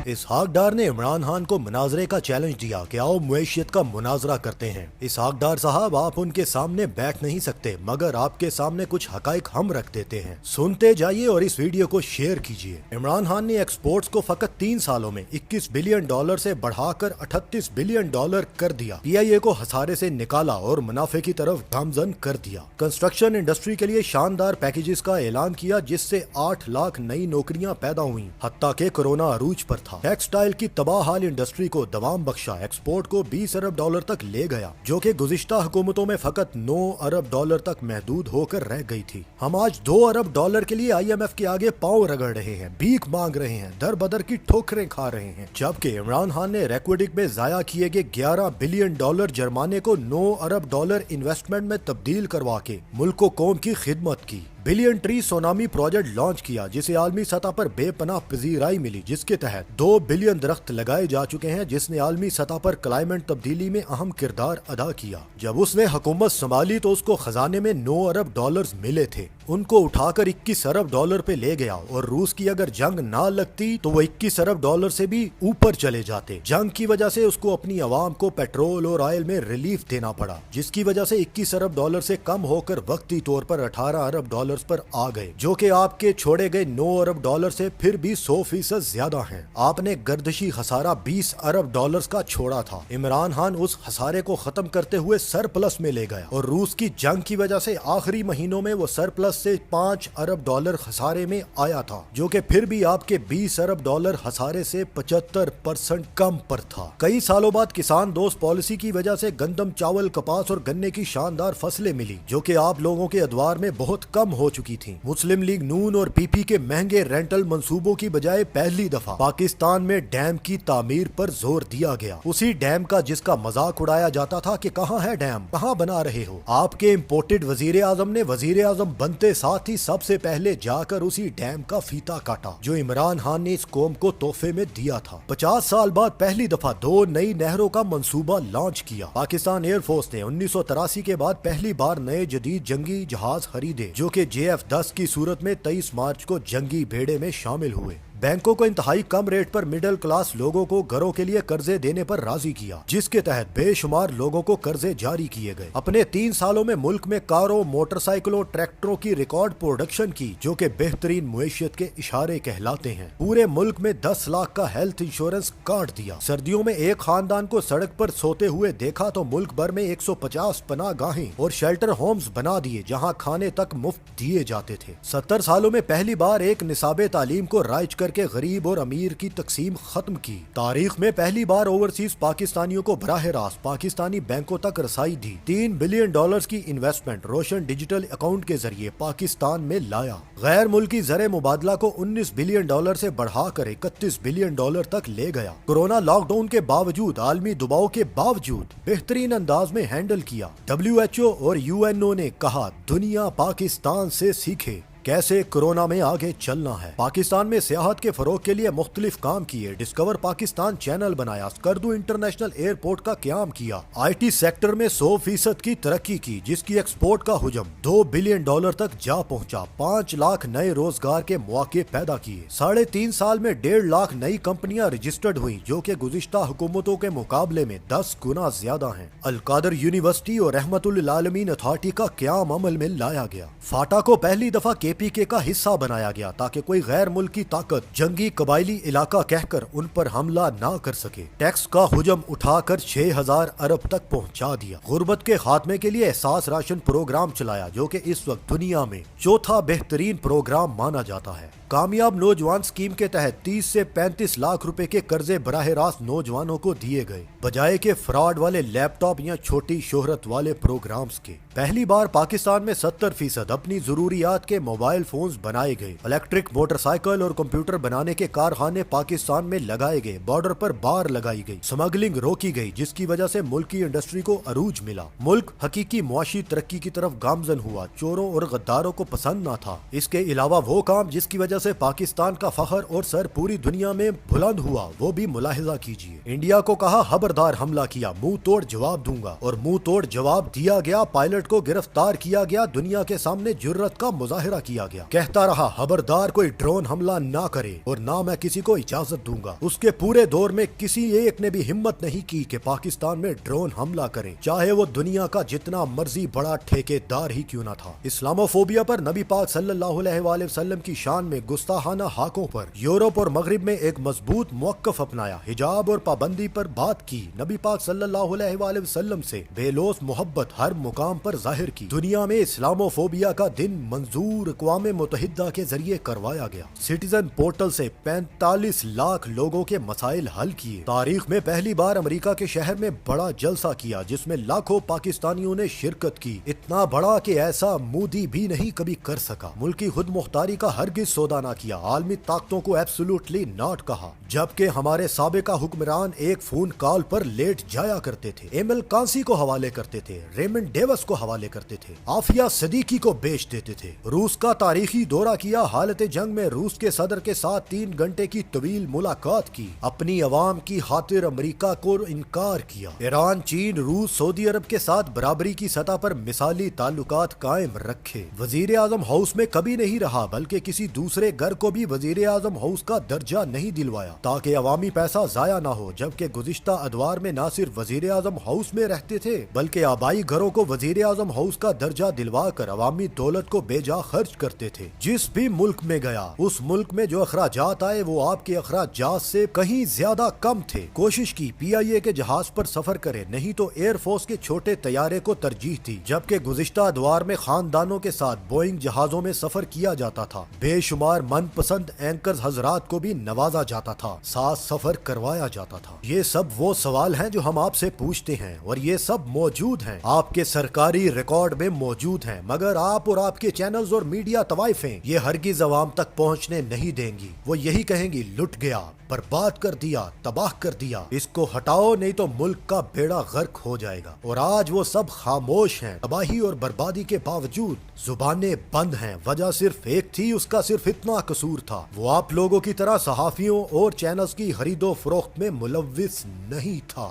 اسحاق ڈار نے عمران خان کو مناظرے کا چیلنج دیا کہ آؤ معیشت کا مناظرہ کرتے ہیں۔ اسحاق ڈار صاحب، آپ ان کے سامنے بیٹھ نہیں سکتے، مگر آپ کے سامنے کچھ حقائق ہم رکھ دیتے ہیں، سنتے جائیے اور اس ویڈیو کو شیئر کیجیے۔ عمران خان نے ایکسپورٹس کو فقط 3 سالوں میں $21 بلین سے بڑھا کر $38 بلین کر دیا، PIA کو خسارے سے نکالا اور منافع کی طرف گامزن کر دیا۔ کنسٹرکشن انڈسٹری کے لیے شاندار پیکیجز کا اعلان کیا جس سے 8 لاکھ نئی نوکریاں پیدا ہوئیں، حتیٰ کہ کورونا عروج پر تھا۔ ٹیکسٹائل کی تباہ حال انڈسٹری کو دوام بخشا، ایکسپورٹ کو $20 ارب تک لے گیا، جو کہ گزشتہ حکومتوں میں فقط $9 ارب تک محدود ہو کر رہ گئی تھی۔ ہم آج $2 ارب کے لیے IMF کے آگے پاؤں رگڑ رہے ہیں، بھیک مانگ رہے ہیں، در بدر کی ٹھوکریں کھا رہے ہیں، جبکہ عمران خان نے ریکوڈک میں ضائع کیے گئے $11 بلین جرمانے کو $9 ارب انویسٹمنٹ میں تبدیل کروا کے ملک و قوم کی خدمت کی۔ Billion tree tsunami project launch کیا جسے عالمی سطح پر بے پناہ پذیرائی ملی، جس کے تحت 2 بلین درخت لگائے جا چکے ہیں، جس نے عالمی سطح پر کلائمیٹ تبدیلی میں اہم کردار ادا کیا۔ جب اس نے حکومت سنبھالی تو اس کو خزانے میں $9 ارب ملے تھے، ان کو اٹھا کر $21 ارب پہ لے گیا، اور روس کی اگر جنگ نہ لگتی تو وہ $21 ارب سے بھی اوپر چلے جاتے۔ جنگ کی وجہ سے اس کو اپنی عوام کو پیٹرول اور آئل میں ریلیف دینا پڑا، جس کی وجہ سے $21 ارب سے کم ہو کر وقتی طور پر $18 ارب پر آ گئے، جو کہ آپ کے چھوڑے گئے $9 ارب سے پھر بھی 100% زیادہ ہیں۔ آپ نے گردشی خسارہ $20 ارب کا چھوڑا تھا۔ عمران خان اس خسارے کو ختم کرتے ہوئے سرپلس میں لے گیا، اور روس کی جنگ کی وجہ سے آخری مہینوں میں وہ سرپلس سے $5 ارب خسارے میں آیا تھا، جو کہ پھر بھی آپ کے $20 ارب خسارے سے 75% کم پر تھا۔ کئی سالوں بعد کسان دوست پالیسی کی وجہ سے گندم، چاول، کپاس اور گنے کی شاندار فصلیں ملی، جو کہ آپ لوگوں کے ادوار میں بہت کم ہو چکی تھی۔ مسلم لیگ نون اور PP کے مہنگے رینٹل منصوبوں کی بجائے پہلی دفعہ پاکستان میں ڈیم کی تعمیر پر زور دیا گیا، اسی ڈیم کا جس کا مذاق اڑایا جاتا تھا کہ کہاں ہے ڈیم، کہاں بنا رہے ہو۔ آپ کے امپورٹڈ وزیر اعظم نے وزیر اعظم بنتے ساتھ ہی سب سے پہلے جا کر اسی ڈیم کا فیتا کاٹا جو عمران خان نے اس قوم کو تحفے میں دیا تھا۔ 50 سال بعد پہلی دفعہ 2 نئی نہروں کا منصوبہ لانچ کیا۔ پاکستان ایئر فورس نے 1983 کے بعد پہلی بار نئے جدید جنگی جہاز خریدے، جو کہ JF-10 کی صورت میں 23 مارچ کو جنگی بیڑے میں شامل ہوئے۔ بینکوں کو انتہائی کم ریٹ پر مڈل کلاس لوگوں کو گھروں کے لیے قرضے دینے پر راضی کیا، جس کے تحت بے شمار لوگوں کو قرضے جاری کیے گئے۔ اپنے 3 سالوں میں ملک میں کاروں، موٹر سائیکلوں، ٹریکٹروں کی ریکارڈ پروڈکشن کی، جو کہ بہترین معیشت کے اشارے کہلاتے ہیں۔ پورے ملک میں 10 لاکھ کا ہیلتھ انشورنس کاٹ دیا۔ سردیوں میں ایک خاندان کو سڑک پر سوتے ہوئے دیکھا تو ملک بھر میں 150 پناہ گاہیں اور شیلٹر ہومز بنا دیے، جہاں کھانے تک مفت دیے جاتے تھے۔ 70 سالوں میں پہلی بار ایک نصاب تعلیم کو رائج کر کے غریب اور امیر کی تقسیم ختم کی۔ تاریخ میں پہلی بار اوورسیز پاکستانیوں کو براہ راست پاکستانی بینکوں تک رسائی دی۔ $3 بلین کی انویسٹمنٹ روشن ڈیجیٹل اکاؤنٹ کے ذریعے پاکستان میں لایا۔ غیر ملکی زر مبادلہ کو $19 بلین سے بڑھا کر $31 بلین تک لے گیا۔ کورونا لاک ڈاؤن کے باوجود، عالمی دباؤ کے باوجود بہترین انداز میں ہینڈل کیا۔ WHO اور UNO نے کہا دنیا پاکستان سے سیکھے کیسے کورونا میں آگے چلنا ہے۔ پاکستان میں سیاحت کے فروغ کے لیے مختلف کام کیے، ڈسکور پاکستان چینل بنایا، اسکردو انٹرنیشنل ایئرپورٹ کا قیام کیا، IT سیکٹر میں 100% کی ترقی کی، جس کی ایکسپورٹ کا حجم $2 بلین تک جا پہنچا، 5 لاکھ نئے روزگار کے مواقع پیدا کیے۔ 3.5 سال میں 1.5 لاکھ نئی کمپنیاں رجسٹرڈ ہوئیں، جو کہ گزشتہ حکومتوں کے مقابلے میں 10 گنا زیادہ ہیں۔ القادر یونیورسٹی اور رحمت للعالمین اتھارٹی کا قیام عمل میں لایا گیا۔ فاٹا کو پہلی دفعہ KPK کا حصہ بنایا گیا تاکہ کوئی غیر ملکی طاقت جنگی قبائلی علاقہ کہہ کر ان پر حملہ نہ کر سکے۔ ٹیکس کا حجم اٹھا کر 6000 ارب تک پہنچا دیا۔ غربت کے خاتمے کے لیے احساس راشن پروگرام چلایا، جو کہ اس وقت دنیا میں 4تھا بہترین پروگرام مانا جاتا ہے۔ کامیاب نوجوان اسکیم کے تحت 30 سے 35 لاکھ روپے کے قرضے براہ راست نوجوانوں کو دیے گئے، بجائے کہ فراڈ والے لیپ ٹاپ یا چھوٹی شہرت والے پروگرامز کے۔ پہلی بار پاکستان میں 70% اپنی ضروریات کے موبائل فونز بنائے گئے۔ الیکٹرک موٹر سائیکل اور کمپیوٹر بنانے کے کارخانے پاکستان میں لگائے گئے، بارڈر پر بار لگائی گئی، سمگلنگ روکی گئی، جس کی وجہ سے ملک کی انڈسٹری کو عروج ملا۔ ملک حقیقی معاشی ترقی کی طرف گامزن ہوا، چوروں اور غداروں کو پسند نہ تھا۔ اس کے علاوہ وہ کام جس کی وجہ وجہ سے پاکستان کا فخر اور سر پوری دنیا میں بلند ہوا وہ بھی ملاحظہ کیجیے۔ انڈیا کو کہا خبردار حملہ کیا منہ توڑ جواب دوں گا، اور منہ توڑ جواب دیا گیا، پائلٹ کو گرفتار کیا گیا، دنیا کے سامنے جرت کا مظاہرہ کیا گیا، کہتا رہا خبردار کوئی ڈرون حملہ نہ کرے اور نہ میں کسی کو اجازت دوں گا۔ اس کے پورے دور میں کسی ایک نے بھی ہمت نہیں کی کہ پاکستان میں ڈرون حملہ کرے، چاہے وہ دنیا کا جتنا مرضی بڑا ٹھیکیدار ہی کیوں نہ تھا۔ اسلاموفوبیا پر نبی پاک صلی اللہ علیہ وآلہ وسلم کی شان میں گستاخانہ حاکوں پر یورپ اور مغرب میں ایک مضبوط موقف اپنایا، حجاب اور پابندی پر بات کی، نبی پاک صلی اللہ علیہ وآلہ وسلم سے بے لوث محبت ہر مقام پر ظاہر کی۔ دنیا میں اسلاموفوبیا کا دن منظور اقوام متحدہ کے ذریعے کروایا گیا۔ سٹیزن پورٹل سے 45 لاکھ لوگوں کے مسائل حل کیے۔ تاریخ میں پہلی بار امریکہ کے شہر میں بڑا جلسہ کیا جس میں لاکھوں پاکستانیوں نے شرکت کی، اتنا بڑا کہ ایسا مودی بھی نہیں کبھی کر سکا۔ ملکی خود مختاری کا ہرگز سودا نہ کیا، عالمی طاقتوں کو ایبسولوٹلی ناٹ کہا، جبکہ ہمارے سابقہ حکمران ایک فون کال پر لیٹ جایا کرتے تھے، ایمل کانسی کو حوالے کرتے تھے، ریمنڈ ڈیوس کو حوالے کرتے تھے، عافیہ صدیقی کو بیچ دیتے تھے۔ روس کا تاریخی دورہ کیا، حالت جنگ میں روس کے صدر کے ساتھ 3 گھنٹے کی طویل ملاقات کی، اپنی عوام کی خاطر امریکہ کو انکار کیا۔ ایران، چین، روس، سعودی عرب کے ساتھ برابری کی سطح پر مثالی تعلقات قائم رکھے۔ وزیر اعظم ہاؤس میں کبھی نہیں رہا بلکہ کسی دوسرے گھر کو بھی وزیر اعظم ہاؤس کا درجہ نہیں دلوایا تاکہ عوامی پیسہ ضائع نہ ہو، جبکہ گزشتہ ادوار میں نہ صرف وزیر اعظم ہاؤس میں رہتے تھے بلکہ آبائی گھروں کو وزیر اعظم ہاؤس کا درجہ دلوا کر عوامی دولت کو بے جا خرچ کرتے تھے۔ جس بھی ملک میں گیا اس ملک میں جو اخراجات آئے وہ آپ کے اخراجات سے کہیں زیادہ کم تھے۔ کوشش کی پی آئی اے کے جہاز پر سفر کرے، نہیں تو ایئر فورس کے چھوٹے طیارے کو ترجیح دی، جبکہ گزشتہ ادوار میں خاندانوں کے ساتھ بوئنگ جہازوں میں سفر کیا جاتا تھا، بے شمار من پسند اینکرز حضرات کو بھی نوازا جاتا تھا، ساتھ سفر کروایا جاتا تھا۔ یہ سب وہ سوال ہیں جو ہم آپ سے پوچھتے ہیں اور یہ سب موجود ہیں، آپ کے سرکاری ریکارڈ میں موجود ہیں، مگر آپ اور آپ کے چینلز اور میڈیا طوائفیں یہ ہرگز عوام تک پہنچنے نہیں دیں گی۔ وہ یہی کہیں گی لٹ گیا، برباد کر دیا، تباہ کر دیا، اس کو ہٹاؤ نہیں تو ملک کا بیڑا غرق ہو جائے گا۔ اور آج وہ سب خاموش ہیں، تباہی اور بربادی کے باوجود زبانیں بند ہیں۔ وجہ صرف ایک تھی، اس کا صرف اتنا قصور تھا، وہ آپ لوگوں کی طرح صحافیوں اور چینلز کی خرید و فروخت میں ملوث نہیں تھا۔